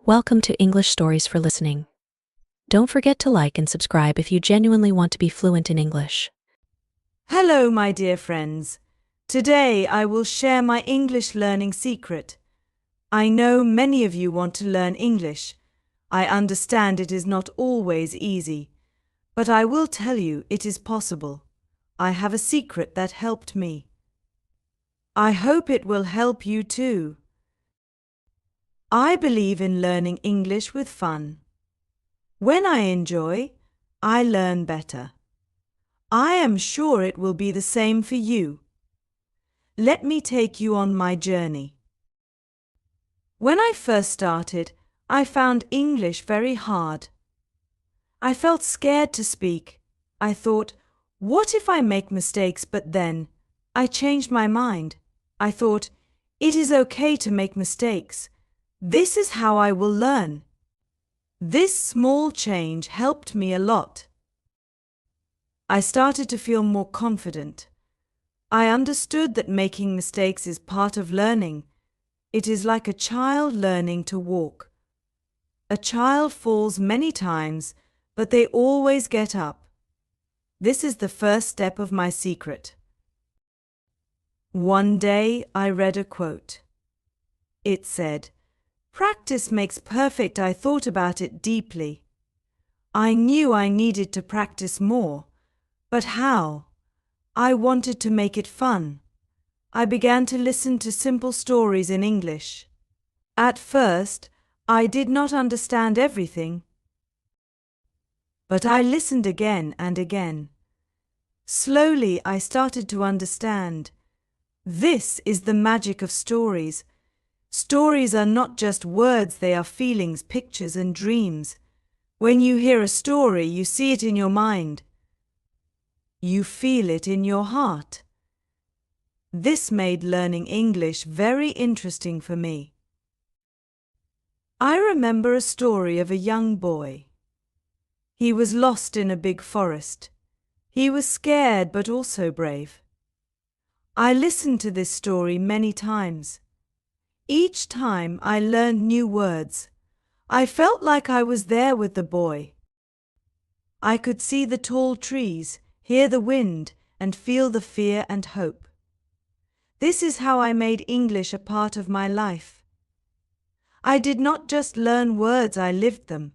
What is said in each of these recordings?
Welcome to English Stories for Listening. Don't forget to like and subscribe if you genuinely want to be fluent in English. Hello, my dear friends. Today I will share my English learning secret. I know many of you want to learn English. I understand it is not always easy, but I will tell you it is possible. I have a secret that helped me. I hope it will help you too. I believe in learning English with fun. When I enjoy, I learn better. I am sure it will be the same for you. Let me take you on my journey. When I first started, I found English very hard. I felt scared to speak. I thought, what if I make mistakes? But then I changed my mind. I thought, it is okay to make mistakes. This is how I will learn. This small change helped me a lot. I started to feel more confident. I understood that making mistakes is part of learning. It is like a child learning to walk. A child falls many times, but they always get up. This is the first step of my secret. One day I read a quote. It said, "Practice makes perfect." I thought about it deeply. I knew I needed to practice more. But how? I wanted to make it fun. I began to listen to simple stories in English. At first, I did not understand everything. But I listened again and again. Slowly, I started to understand. This is the magic of stories. Stories are not just words, they are feelings, pictures, and dreams. When you hear a story, you see it in your mind. You feel it in your heart. This made learning English very interesting for me. I remember a story of a young boy. He was lost in a big forest. He was scared but also brave. I listened to this story many times. Each time I learned new words. I felt like I was there with the boy. I could see the tall trees, hear the wind, and feel the fear and hope. This is how I made English a part of my life. I did not just learn words, I lived them.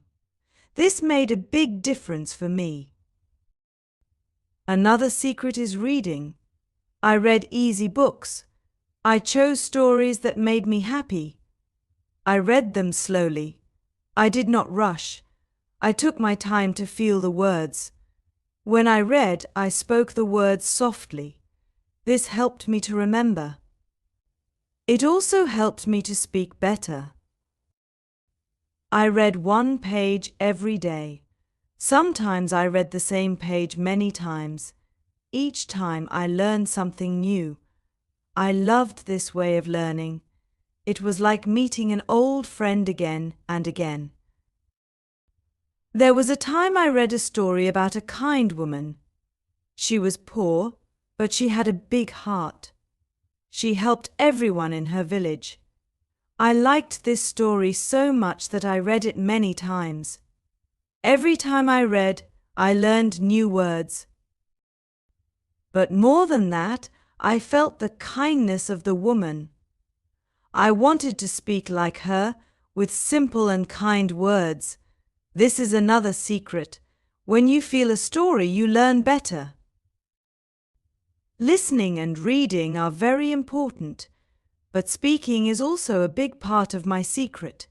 This made a big difference for me. Another secret is reading. I read easy books. I chose stories that made me happy. I read them slowly. I did not rush. I took my time to feel the words. When I read, I spoke the words softly. This helped me to remember. It also helped me to speak better. I read one page every day. Sometimes I read the same page many times. Each time I learned something new. I loved this way of learning. It was like meeting an old friend again and again. There was a time I read a story about a kind woman. She was poor, but she had a big heart. She helped everyone in her village. I liked this story so much that I read it many times. Every time I read, I learned new words. But more than that, I felt the kindness of the woman. I wanted to speak like her, with simple and kind words. This is another secret. When you feel a story, you learn better. Listening and reading are very important, but speaking is also a big part of my secret.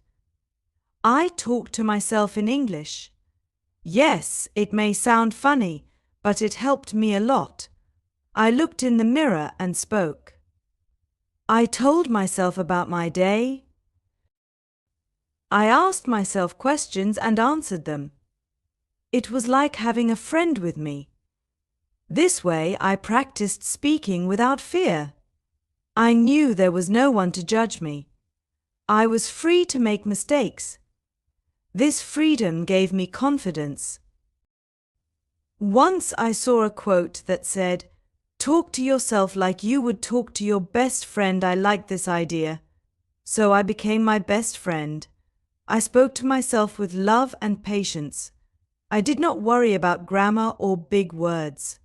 I talk to myself in English. Yes, it may sound funny, but it helped me a lot. I looked in the mirror and spoke. I told myself about my day. I asked myself questions and answered them. It was like having a friend with me. This way I practiced speaking without fear. I knew there was no one to judge me. I was free to make mistakes. This freedom gave me confidence. Once I saw a quote that said, "Talk to yourself like you would talk to your best friend." I liked this idea, so I became my best friend. I spoke to myself with love and patience. I did not worry about grammar or big words.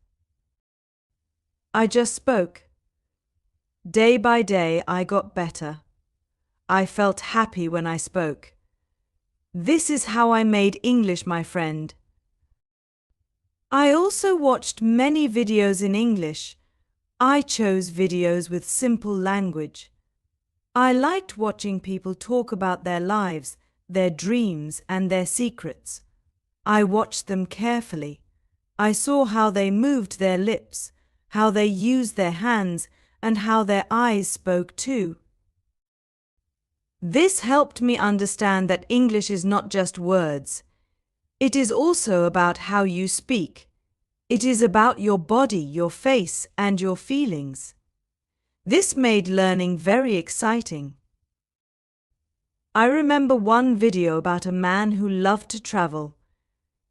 I just spoke. Day by day, I got better. I felt happy when I spoke. This is how I made English my friend. I also watched many videos in English. I chose videos with simple language. I liked watching people talk about their lives, their dreams, and their secrets. I watched them carefully. I saw how they moved their lips, how they used their hands, and how their eyes spoke too. This helped me understand that English is not just words. It is also about how you speak. It is about your body, your face, and your feelings. This made learning very exciting. I remember one video about a man who loved to travel.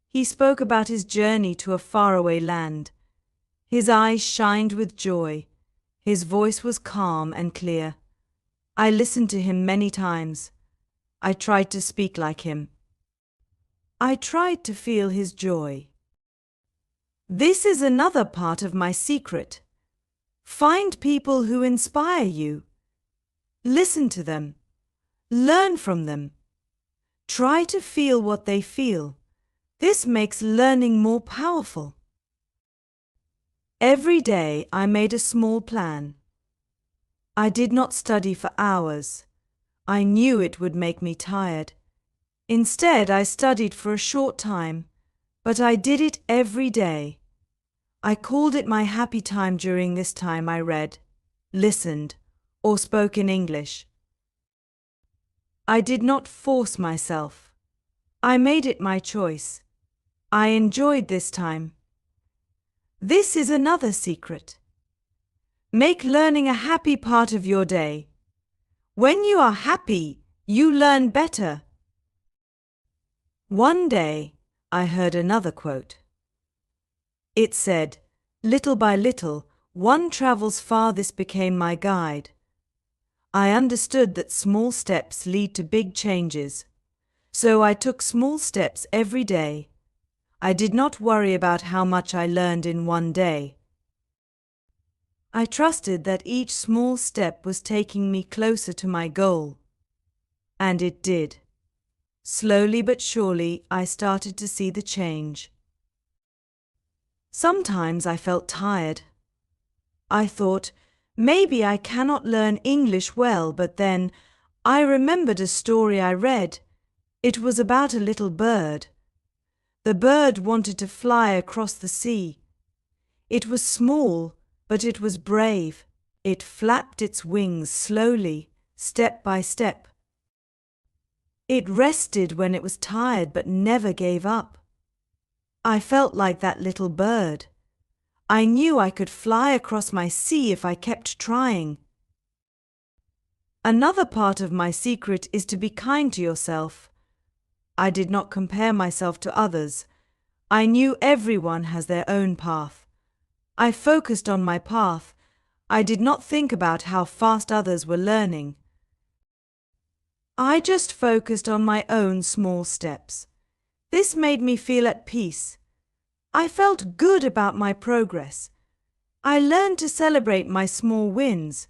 He spoke about his journey to a faraway land. His eyes shined with joy. His voice was calm and clear. I listened to him many times. I tried to speak like him. I tried to feel his joy. This is another part of my secret. Find people who inspire you. Listen to them. Learn from them. Try to feel what they feel. This makes learning more powerful. Every day I made a small plan. I did not study for hours. I knew it would make me tired. Instead, I studied for a short time, but I did it every day. I called it my happy time. During this time I read, listened, or spoke in English. I did not force myself. I made it my choice. I enjoyed this time. This is another secret. Make learning a happy part of your day. When you are happy, you learn better. One day, I heard another quote. It said, "Little by little, one travels far." This became my guide. I understood that small steps lead to big changes. So I took small steps every day. I did not worry about how much I learned in one day. I trusted that each small step was taking me closer to my goal. And it did. Slowly but surely, I started to see the change. Sometimes I felt tired. I thought, maybe I cannot learn English well, but then I remembered a story I read. It was about a little bird. The bird wanted to fly across the sea. It was small, but it was brave. It flapped its wings slowly, step by step. It rested when it was tired, but never gave up. I felt like that little bird. I knew I could fly across my sea if I kept trying. Another part of my secret is to be kind to yourself. I did not compare myself to others. I knew everyone has their own path. I focused on my path. I did not think about how fast others were learning. I just focused on my own small steps. This made me feel at peace. I felt good about my progress. I learned to celebrate my small wins.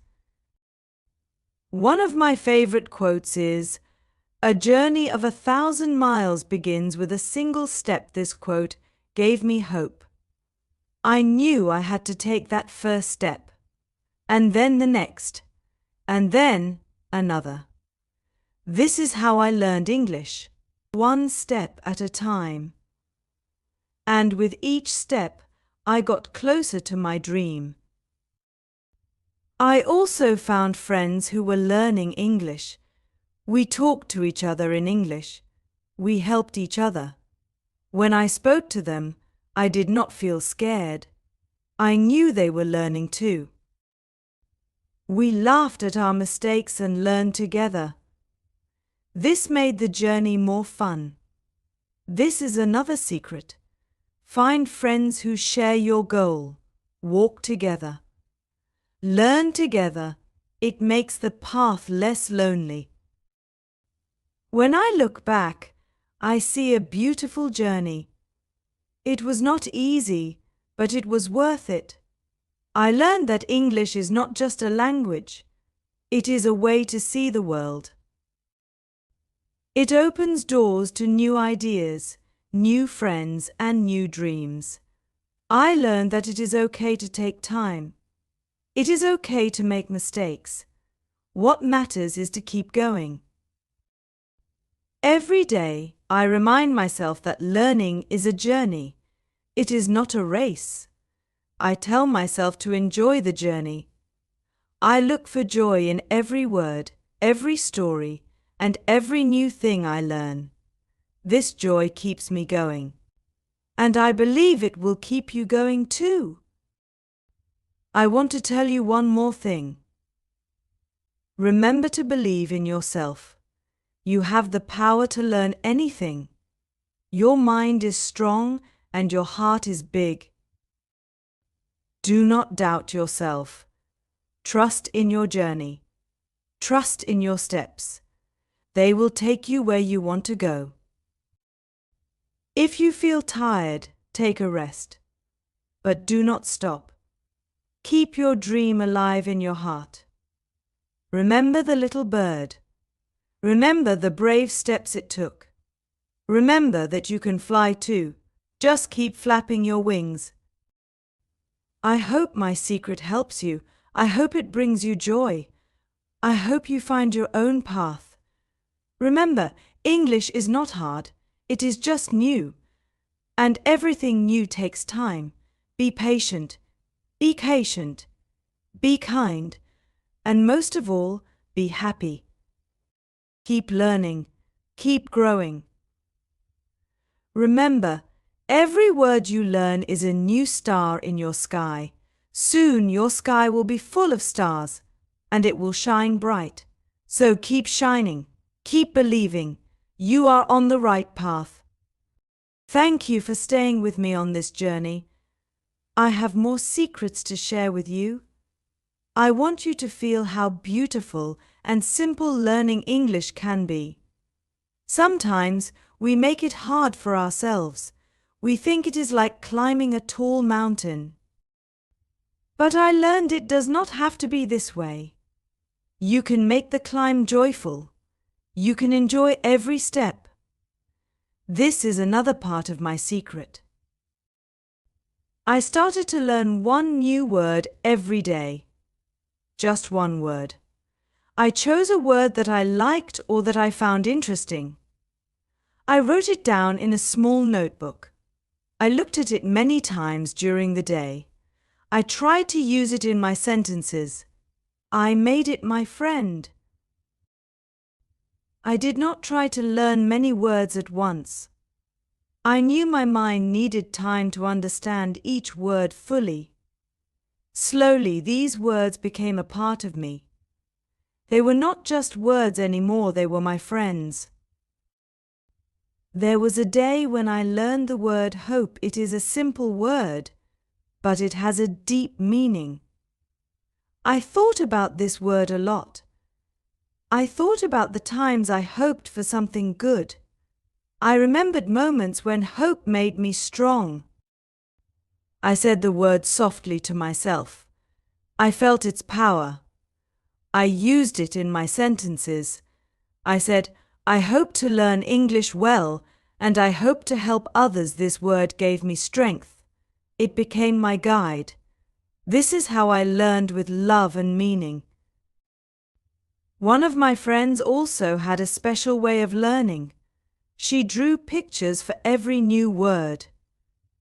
One of my favorite quotes is, "A journey of 1,000 miles begins with a single step." This quote gave me hope. I knew I had to take that first step, and then the next, and then another. This is how I learned English, one step at a time. And with each step, I got closer to my dream. I also found friends who were learning English. We talked to each other in English. We helped each other. When I spoke to them, I did not feel scared. I knew they were learning too. We laughed at our mistakes and learned together. This made the journey more fun. This is another secret. Find friends who share your goal. Walk together. Learn together. It makes the path less lonely. When I look back, I see a beautiful journey. It was not easy, but it was worth it. I learned that English is not just a language. It is a way to see the world. It opens doors to new ideas, new friends, and new dreams. I learned that it is okay to take time. It is okay to make mistakes. What matters is to keep going. Every day, I remind myself that learning is a journey. It is not a race. I tell myself to enjoy the journey. I look for joy in every word, every story, and every new thing I learn. This joy keeps me going. And I believe it will keep you going too. I want to tell you one more thing. Remember to believe in yourself. You have the power to learn anything. Your mind is strong and your heart is big. Do not doubt yourself. Trust in your journey. Trust in your steps. They will take you where you want to go. If you feel tired, take a rest. But do not stop. Keep your dream alive in your heart. Remember the little bird. Remember the brave steps it took. Remember that you can fly too. Just keep flapping your wings. I hope my secret helps you. I hope it brings you joy. I hope you find your own path. Remember, English is not hard. It is just new. And everything new takes time. Be patient. Be patient. Be kind. And most of all, be happy. Keep learning. Keep growing. Remember, every word you learn is a new star in your sky. Soon your sky will be full of stars, and it will shine bright. So keep shining. Keep believing. You are on the right path. Thank you for staying with me on this journey. I have more secrets to share with you. I want you to feel how beautiful and simple learning English can be. Sometimes we make it hard for ourselves. We think it is like climbing a tall mountain. But I learned it does not have to be this way. You can make the climb joyful. You can enjoy every step. This is another part of my secret. I started to learn one new word every day. Just one word. I chose a word that I liked or that I found interesting. I wrote it down in a small notebook. I looked at it many times during the day. I tried to use it in my sentences. I made it my friend. I did not try to learn many words at once. I knew my mind needed time to understand each word fully. Slowly, these words became a part of me. They were not just words anymore, they were my friends. There was a day when I learned the word hope. It is a simple word, but it has a deep meaning. I thought about this word a lot. I thought about the times I hoped for something good. I remembered moments when hope made me strong. I said the word softly to myself. I felt its power. I used it in my sentences. I said, I hope to learn English well, and I hope to help others. This word gave me strength. It became my guide. This is how I learned with love and meaning. One of my friends also had a special way of learning. She drew pictures for every new word.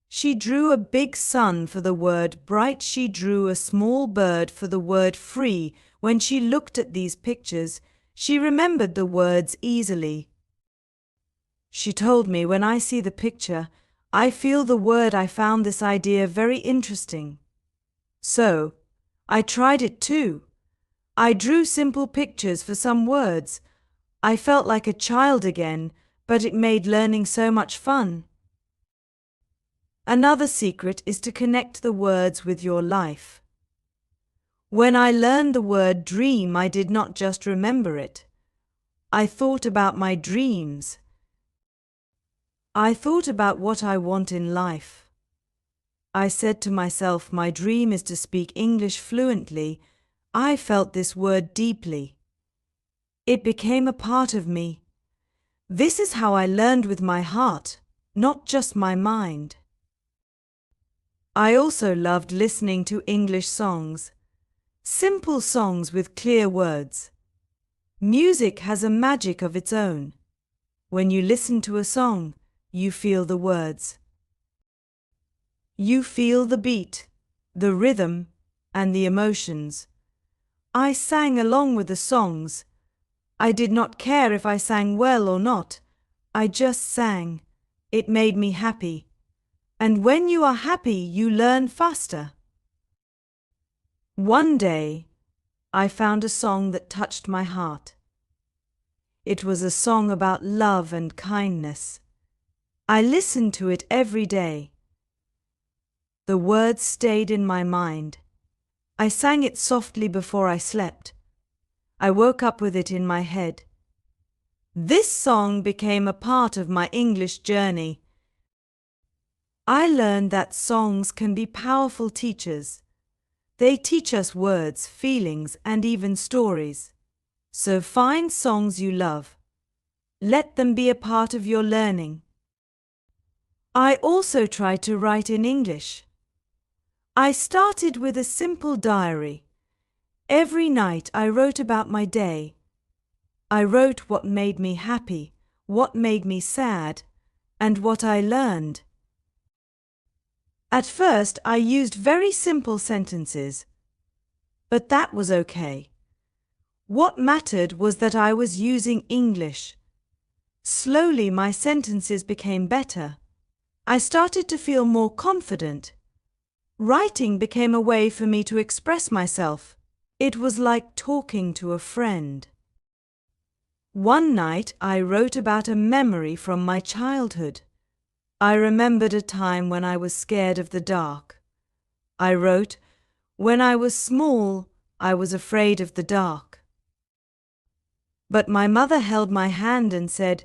She drew a big sun for the word bright. She drew a small bird for the word free. When she looked at these pictures, she remembered the words easily. She told me, when I see the picture, I feel the word. I found this idea very interesting. So, I tried it too. I drew simple pictures for some words. I felt like a child again, but it made learning so much fun. Another secret is to connect the words with your life. When I learned the word dream, I did not just remember it. I thought about my dreams. I thought about what I want in life. I said to myself, my dream is to speak English fluently. I felt this word deeply. It became a part of me. This is how I learned with my heart, not just my mind. I also loved listening to English songs. Simple songs with clear words. Music has a magic of its own. When you listen to a song, you feel the words. You feel the beat, the rhythm, and the emotions. I sang along with the songs. I did not care if I sang well or not. I just sang. It made me happy. And when you are happy, you learn faster. One day, I found a song that touched my heart. It was a song about love and kindness. I listened to it every day. The words stayed in my mind. I sang it softly before I slept. I woke up with it in my head. This song became a part of my English journey. I learned that songs can be powerful teachers. They teach us words, feelings, and even stories. So find songs you love. Let them be a part of your learning. I also try to write in English. I started with a simple diary. Every night I wrote about my day. I wrote what made me happy, what made me sad, and what I learned. At first I used very simple sentences, but that was okay. What mattered was that I was using English. Slowly my sentences became better. I started to feel more confident. Writing became a way for me to express myself. It was like talking to a friend. One night I wrote about a memory from my childhood. I remembered a time when I was scared of the dark. I wrote, "When I was small, I was afraid of the dark." But my mother held my hand and said,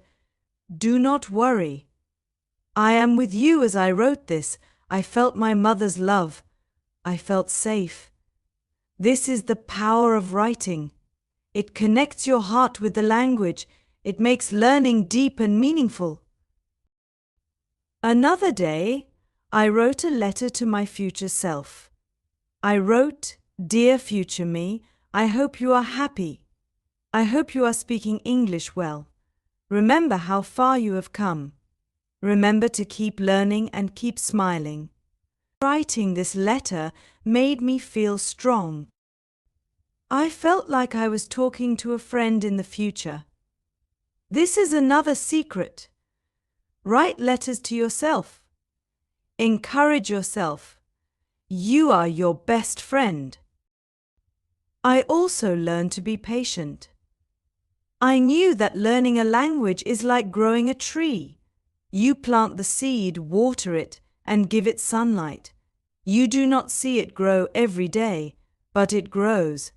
"Do not worry. I am with you." As I wrote this, I felt my mother's love. I felt safe. This is the power of writing. It connects your heart with the language. It makes learning deep and meaningful. Another day, I wrote a letter to my future self. I wrote, "Dear future me, I hope you are happy. I hope you are speaking English well. Remember how far you have come. Remember to keep learning and keep smiling." Writing this letter made me feel strong. I felt like I was talking to a friend in the future. This is another secret. Write letters to yourself. Encourage yourself. You are your best friend. I also learned to be patient. I knew that learning a language is like growing a tree. You plant the seed, water it, and give it sunlight. You do not see it grow every day, but it grows.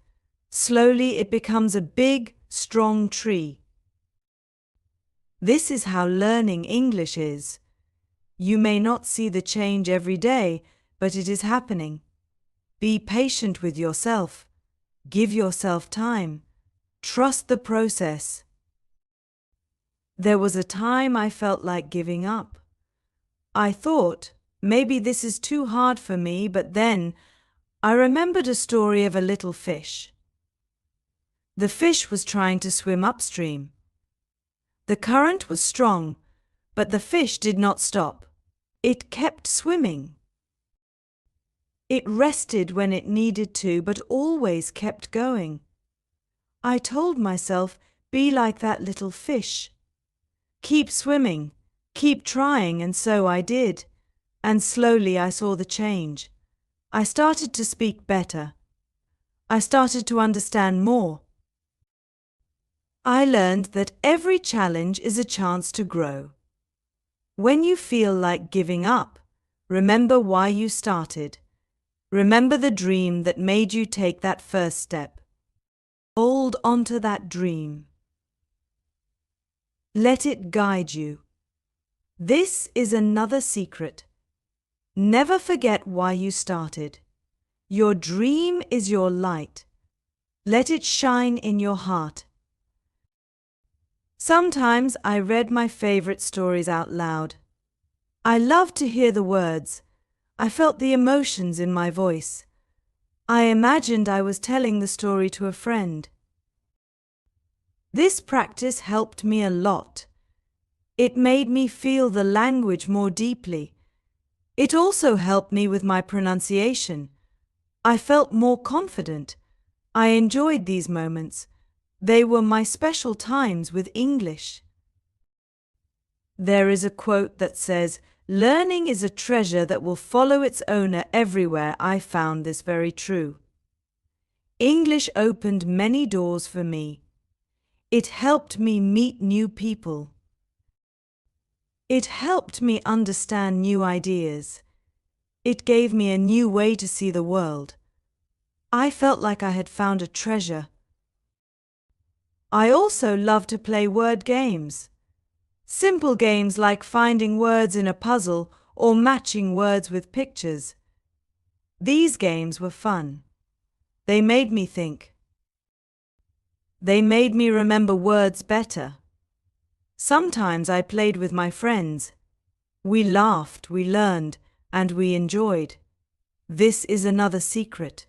Slowly it becomes a big, strong tree. This is how learning English is. You may not see the change every day, but it is happening. Be patient with yourself. Give yourself time. Trust the process. There was a time I felt like giving up. I thought, maybe this is too hard for me, but then I remembered a story of a little fish. The fish was trying to swim upstream. The current was strong, but the fish did not stop. It kept swimming. It rested when it needed to, but always kept going. I told myself, be like that little fish. Keep swimming, keep trying, and so I did. And slowly I saw the change. I started to speak better. I started to understand more. I learned that every challenge is a chance to grow. When you feel like giving up, remember why you started. Remember the dream that made you take that first step. Hold on to that dream. Let it guide you. This is another secret. Never forget why you started. Your dream is your light. Let it shine in your heart. Sometimes I read my favorite stories out loud. I loved to hear the words. I felt the emotions in my voice. I imagined I was telling the story to a friend. This practice helped me a lot. It made me feel the language more deeply. It also helped me with my pronunciation. I felt more confident. I enjoyed these moments. They were my special times with English. There is a quote that says, "Learning is a treasure that will follow its owner everywhere." I found this very true. English opened many doors for me. It helped me meet new people. It helped me understand new ideas. It gave me a new way to see the world. I felt like I had found a treasure. I also love to play word games. Simple games like finding words in a puzzle or matching words with pictures. These games were fun. They made me think. They made me remember words better. Sometimes I played with my friends. We laughed, we learned, and we enjoyed. This is another secret.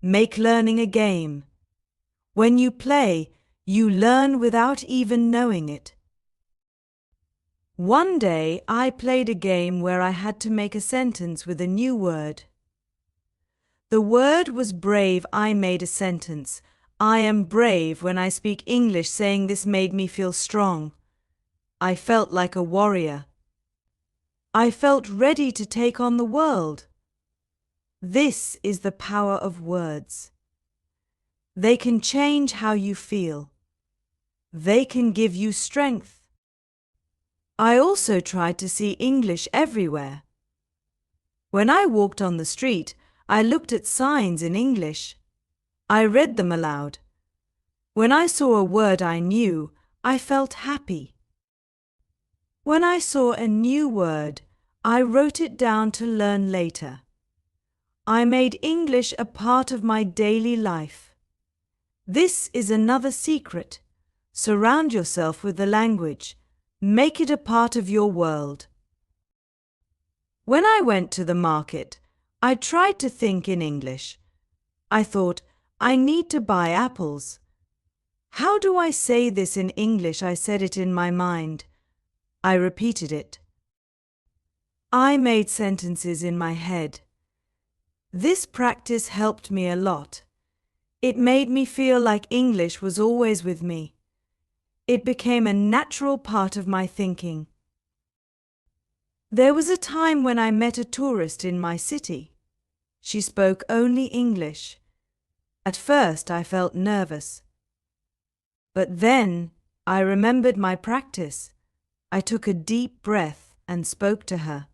Make learning a game. When you play, you learn without even knowing it. One day I played a game where I had to make a sentence with a new word. The word was brave. I made a sentence. I am brave when I speak English, saying this made me feel strong. I felt like a warrior. I felt ready to take on the world. This is the power of words. They can change how you feel. They can give you strength. I also tried to see English everywhere. When I walked on the street, I looked at signs in English. I read them aloud. When I saw a word I knew, I felt happy. When I saw a new word, I wrote it down to learn later. I made English a part of my daily life. This is another secret. Surround yourself with the language. Make it a part of your world. When I went to the market, I tried to think in English. I thought, I need to buy apples. How do I say this in English? I said it in my mind. I repeated it. I made sentences in my head. This practice helped me a lot. It made me feel like English was always with me. It became a natural part of my thinking. There was a time when I met a tourist in my city. She spoke only English. At first I felt nervous. But then I remembered my practice. I took a deep breath and spoke to her.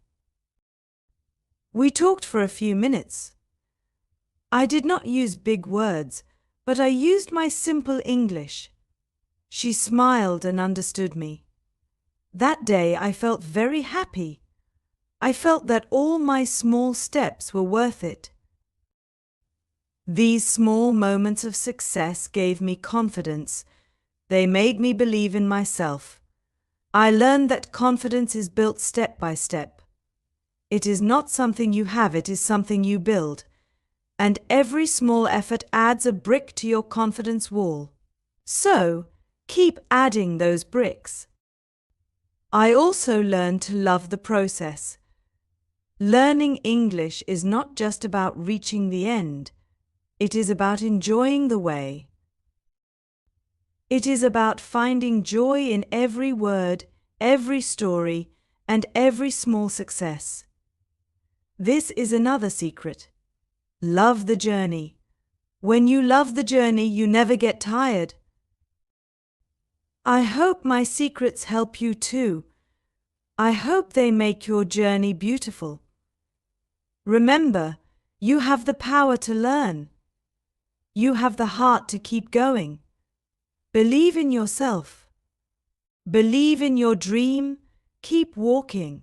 We talked for a few minutes. I did not use big words, but I used my simple English. She smiled and understood me. That day I felt very happy. I felt that all my small steps were worth it. These small moments of success gave me confidence. They made me believe in myself. I learned that confidence is built step by step. It is not something you have, it is something you build. And every small effort adds a brick to your confidence wall. So, keep adding those bricks. I also learned to love the process. Learning English is not just about reaching the end. It is about enjoying the way. It is about finding joy in every word, every story, and every small success. This is another secret. Love the journey. When you love the journey, you never get tired. I hope my secrets help you too. I hope they make your journey beautiful. Remember, you have the power to learn. You have the heart to keep going. Believe in yourself. Believe in your dream, keep walking.